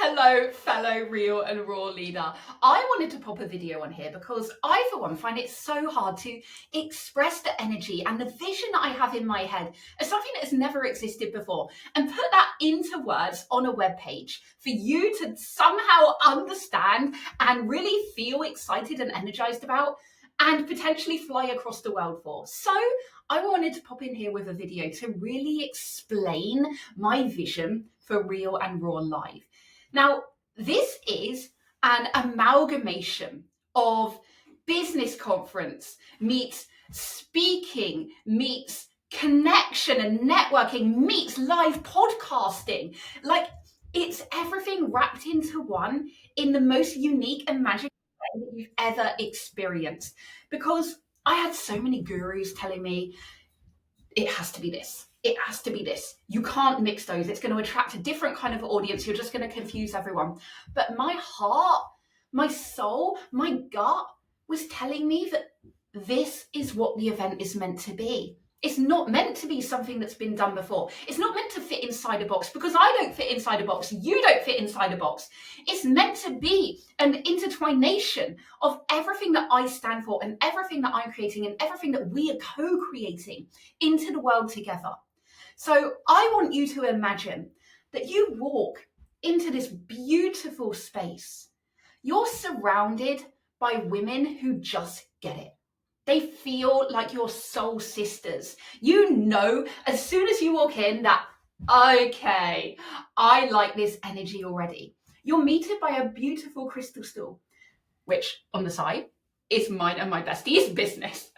Hello, fellow real and raw leader. I wanted to pop a video on here because I, for one, find it so hard to express the energy and the vision that I have in my head as something that has never existed before and put that into words on a web page for you to somehow understand and really feel excited and energized about and potentially fly across the world for. So I wanted to pop in here with a video to really explain my vision for Real and Raw Live. Now, this is an amalgamation of business conference meets speaking, meets connection and networking, meets live podcasting. Like, it's everything wrapped into one in the most unique and magical way that you've ever experienced. Because I had so many gurus telling me, it has to be this. It has to be this. You can't mix those. It's going to attract a different kind of audience. You're just going to confuse everyone. But my heart, my soul, my gut was telling me that this is what the event is meant to be. It's not meant to be something that's been done before. It's not meant to fit inside a box because I don't fit inside a box. You don't fit inside a box. It's meant to be an intertwination of everything that I stand for and everything that I'm creating and everything that we are co-creating into the world together. So I want you to imagine that you walk into this beautiful space. You're surrounded by women who just get it. They feel like your soul sisters. You know, as soon as you walk in that, okay, I like this energy already. You're meted by a beautiful crystal stool, which on the side is mine and my bestie's business.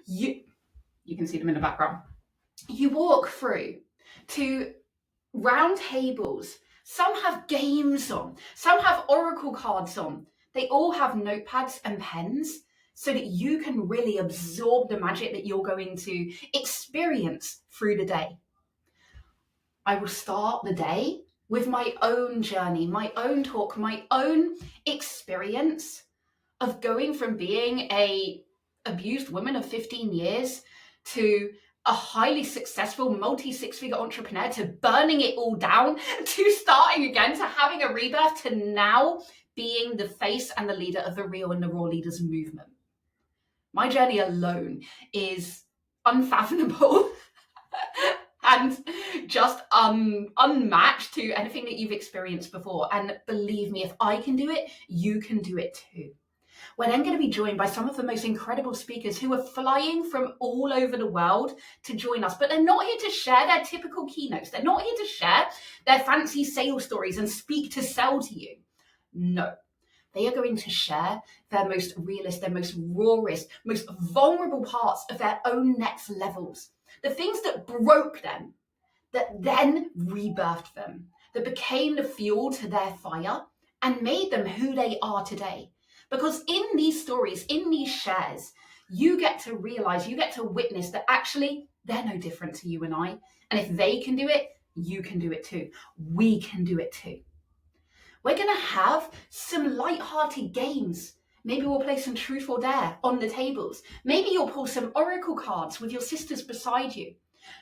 You can see them in the background. You walk through to round tables. Some have games on, some have oracle cards on. They all have notepads and pens so that you can really absorb the magic that you're going to experience through the day. I will start the day with my own journey, my own talk, my own experience of going from being a abused woman of 15 years to a highly successful multi-six-figure entrepreneur, to burning it all down, to starting again, to having a rebirth, to now being the face and the leader of the Real and the Raw Leaders movement. My journey alone is unfathomable and just unmatched to anything that you've experienced before. And believe me, if I can do it, you can do it too. We're then going to be joined by some of the most incredible speakers who are flying from all over the world to join us, but they're not here to share their typical keynotes. They're not here to share their fancy sales stories and speak to sell to you. No. They are going to share their most realist, their most rawest, most vulnerable parts of their own next levels. The things that broke them, that then rebirthed them, that became the fuel to their fire and made them who they are today. Because in these stories, in these shares, you get to realize, you get to witness that actually they're no different to you and I. And if they can do it, you can do it too. We can do it too. We're going to have some light-hearted games. Maybe we'll play some truth or dare on the tables. Maybe you'll pull some oracle cards with your sisters beside you.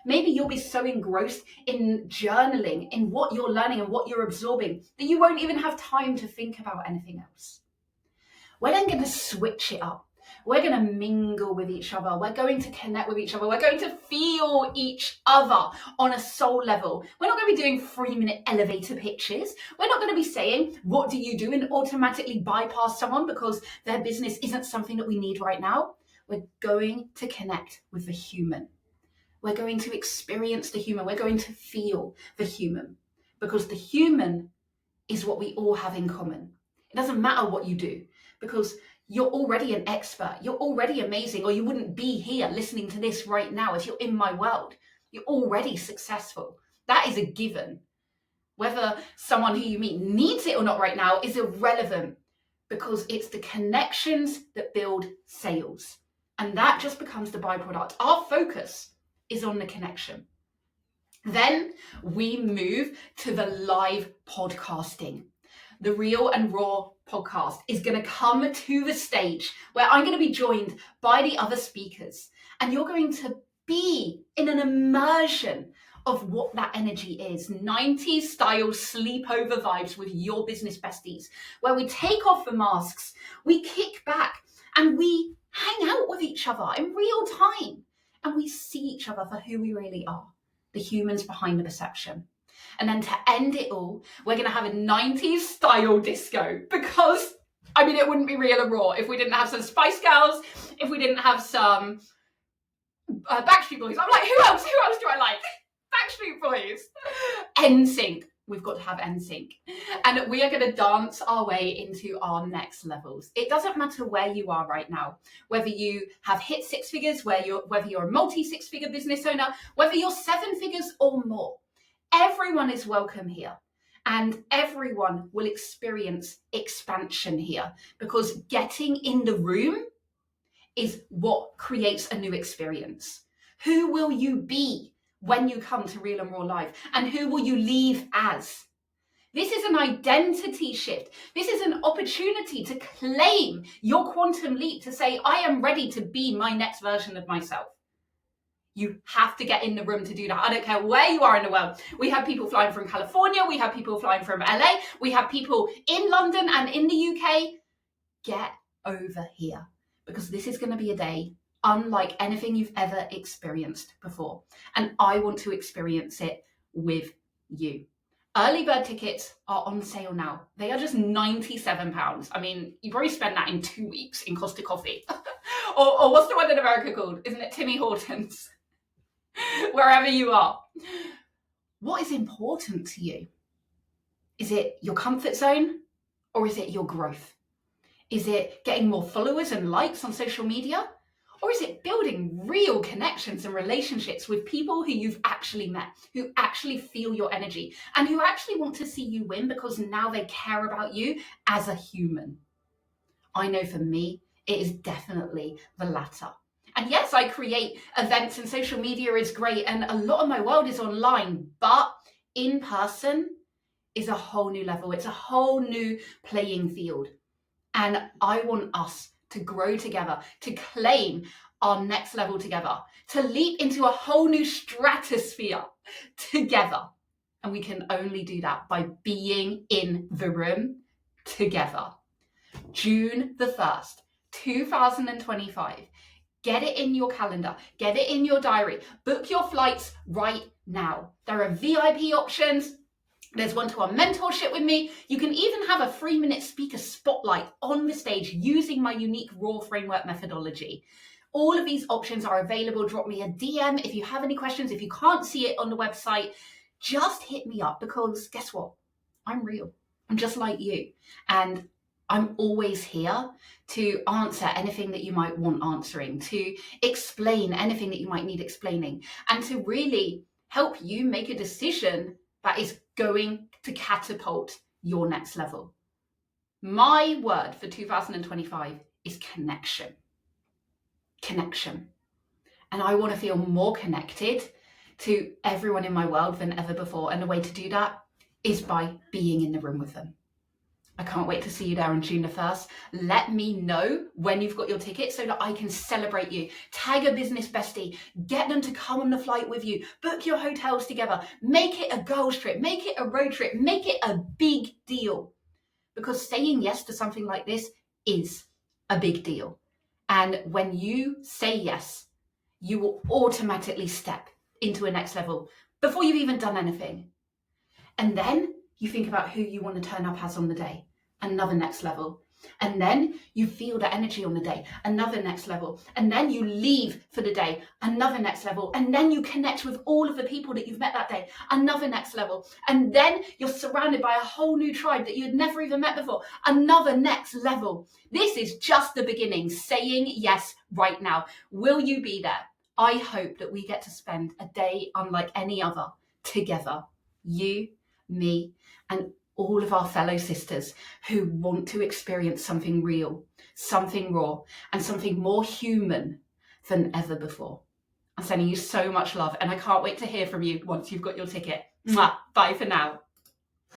Maybe you'll be so engrossed in journaling, in what you're learning and what you're absorbing, that you won't even have time to think about anything else. We're then going to switch it up. We're going to mingle with each other. We're going to connect with each other. We're going to feel each other on a soul level. We're not going to be doing 3-minute elevator pitches. We're not going to be saying, what do you do, and automatically bypass someone because their business isn't something that we need right now. We're going to connect with the human. We're going to experience the human. We're going to feel the human, because the human is what we all have in common. It doesn't matter what you do, because you're already an expert, you're already amazing, or you wouldn't be here listening to this right now if you're in my world. You're already successful. That is a given. Whether someone who you meet needs it or not right now is irrelevant, because it's the connections that build sales. And that just becomes the byproduct. Our focus is on the connection. Then we move to the live podcasting. The Real and Raw podcast is going to come to the stage where I'm going to be joined by the other speakers, and you're going to be in an immersion of what that energy is. 90s style sleepover vibes with your business besties, where we take off the masks, we kick back, and we hang out with each other in real time. And we see each other for who we really are, the humans behind the perception. And then to end it all, we're going to have a 90s style disco, because, I mean, it wouldn't be real and raw if we didn't have some Spice Girls, if we didn't have some Backstreet Boys. I'm like, who else do I like? Backstreet Boys. NSYNC. We've got to have NSYNC. And we are going to dance our way into our next levels. It doesn't matter where you are right now, whether you have hit six figures, whether you're a multi-six-figure business owner, whether you're seven figures or more. Everyone is welcome here. And everyone will experience expansion here, because getting in the room is what creates a new experience. Who will you be when you come to Real and Raw Live? And who will you leave as? This is an identity shift. This is an opportunity to claim your quantum leap, to say, I am ready to be my next version of myself. You have to get in the room to do that. I don't care where you are in the world. We have people flying from California. We have people flying from LA. We have people in London and in the UK. Get over here, because this is going to be a day unlike anything you've ever experienced before. And I want to experience it with you. Early bird tickets are on sale now. They are just £97. I mean, you probably spend that in 2 weeks in Costa Coffee. or what's the one in America called? Isn't it Timmy Hortons? Wherever you are. What is important to you? Is it your comfort zone, or is it your growth? Is it getting more followers and likes on social media? Or is it building real connections and relationships with people who you've actually met, who actually feel your energy, and who actually want to see you win because now they care about you as a human? I know for me, it is definitely the latter. And yes, I create events and social media is great, and a lot of my world is online, but in person is a whole new level. It's a whole new playing field. And I want us to grow together, to claim our next level together, to leap into a whole new stratosphere together. And we can only do that by being in the room together. June the 1st, 2025. Get it in your calendar, get it in your diary, book your flights right now. There are VIP options. There's one-to-one mentorship with me. You can even have a 3-minute speaker spotlight on the stage using my unique Raw framework methodology. All of these options are available. Drop me a DM if you have any questions. If you can't see it on the website, just hit me up, because guess what? I'm real. I'm just like you. And I'm always here to answer anything that you might want answering, to explain anything that you might need explaining, and to really help you make a decision that is going to catapult your next level. My word for 2025 is connection. Connection. And I want to feel more connected to everyone in my world than ever before. And the way to do that is by being in the room with them. I can't wait to see you there on June the 1st. Let me know when you've got your ticket so that I can celebrate you. Tag a business bestie, get them to come on the flight with you, book your hotels together, make it a girls trip, make it a road trip, make it a big deal. Because saying yes to something like this is a big deal. And when you say yes, you will automatically step into a next level before you've even done anything. And then you think about who you want to turn up as on the day, another next level. And then you feel the energy on the day, another next level. And then you leave for the day, another next level. And then you connect with all of the people that you've met that day, another next level. And then you're surrounded by a whole new tribe that you had never even met before, another next level. This is just the beginning, saying yes right now. Will you be there? I hope that we get to spend a day unlike any other together. You, me, and all of our fellow sisters who want to experience something real, something raw, and something more human than ever before. I'm sending you so much love, and I can't wait to hear from you once you've got your ticket. Mwah. Bye for now.